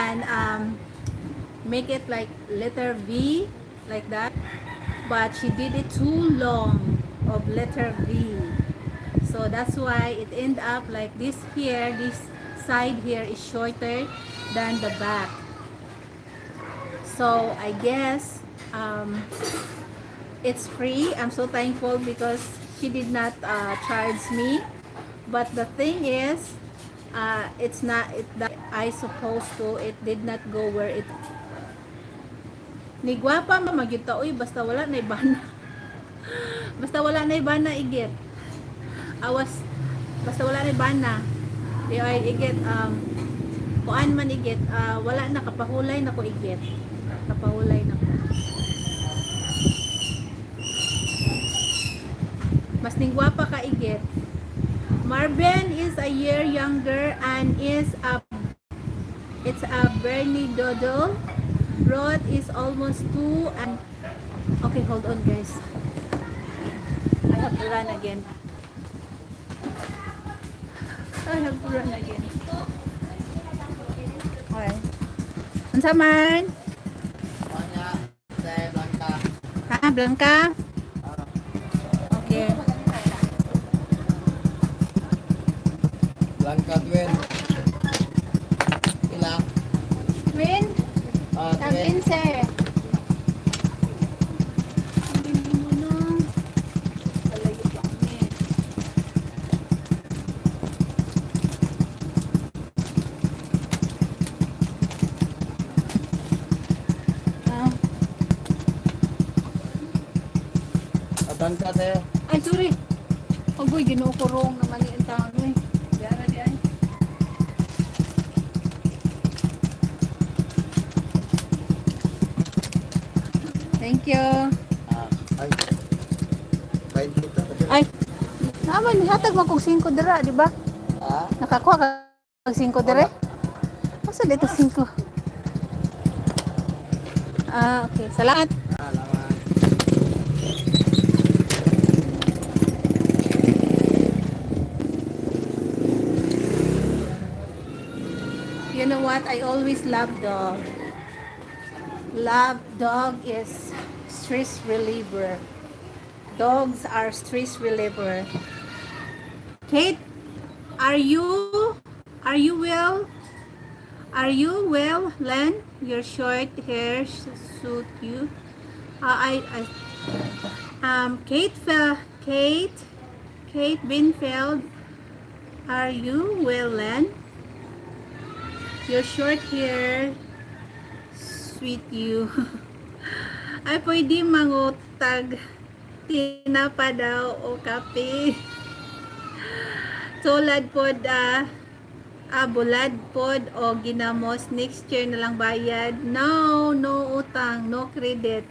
and make it like letter V, like that. But she did it too long of letter V. So that's why it end up like this here. This side here is shorter than the back. So I guess it's free. I'm so thankful because she did not charge me. But the thing is, it's not it that I supposed to. It did not go where it. Ni gwapa magyuta uy basta wala na ibana. Basta wala na ibana igit. Awas basta wala na ibana. Di ay igit kuan man igit wala na kapahulay na ko igit. Kapahulay na ko. Mas ningwapa ka igit. Marvin is a year younger and is it's a Bernie Doodle. Rod is almost 2 and okay, hold on guys. I have to run again. I have to run again. Okay. Unsa man? Ha, Blanca? Okay. Blanca Twin. Ilang? Twin? Twin sir. Hindi mo na. Palayo pa kami. Blanca tayo. Ay, sorry. Agoy, ginukurong naman yung taon mo eh. Diyan na diyan. Thank you. Ay. Bain kita. Ay, naman, hatag mo kong 5 dira, di ba? Ha? Nakakuha ka kong 5 dira? Masa dito 5? Okay. Salamat. Alaman. You know what? I always love dog. Dog is stress reliever. Dogs are stress reliever. Kate, are you well? Are you well, Len? Your short hair suit you. Kate Binfeld, are you well, Len? Your short hair sweet you. Ay, pwede mangutag. Tinapa daw o kape. Tulad pod, bulad pod o ginamos. Next year na lang bayad. No utang, no credit.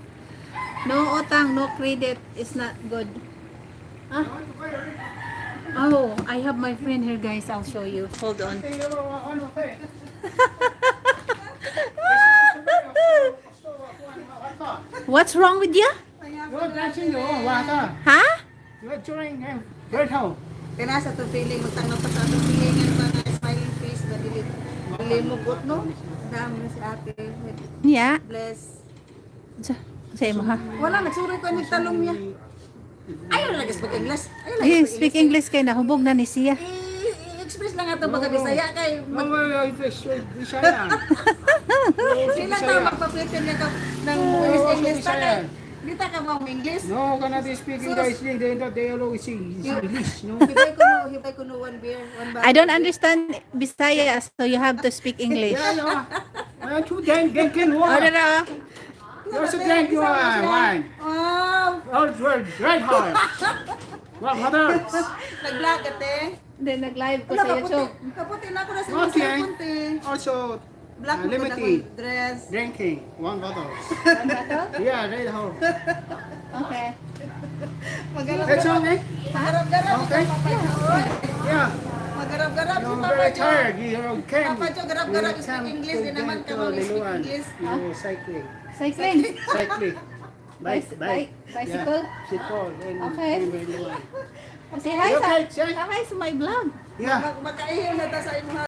No utang, no credit is not good. Ah? Oh, I have my friend here, guys. I'll show you. Hold on. What's wrong with you? Ha? Kaya sa to feeling mo tanong pa sa to feeling pa nga smiling face ba dili mo gut no dami na si ate Yeah. bless Say mo ha. wala nagsuri ko ni talong niya ayaw na speak English Speak English kay nahubog na ni siya. express lang ato baga Bisaya kay sila ta magpa-pretend niya ka ng English ta kay dito ka ba English No, cannot speak English. They always say English. No. hibay ko no one beer one bottle. I don't understand Bisaya, so you have to speak English. Yeah, no. I two drinking Oh, wine. dara. You also drink wine. Oh Oh, right hard. Well, mother. nag-vlog ate Then nag-live ko wala sa YouTube. kaputi na ko na sa Okay. cellphone te Also, black mo limited. limited dress drinking 1 bottle. Ano ba to? Yeah, right hard. Okay. That's okay. Magarap-garap Okay. Yeah. Magarap-garap si You're Papa very Jo. tired. You came. Papa Jo, garap-garap you speak came English to din naman get ka to mo speak Liloan. English. You cycling. Cycling. Cycling. Bike. Bicycle. Yeah. Bicycle. And Okay. Liloan. Say hi Okay, sa say. hi sa my vlog. Yeah. Magkaihin na ta sa imo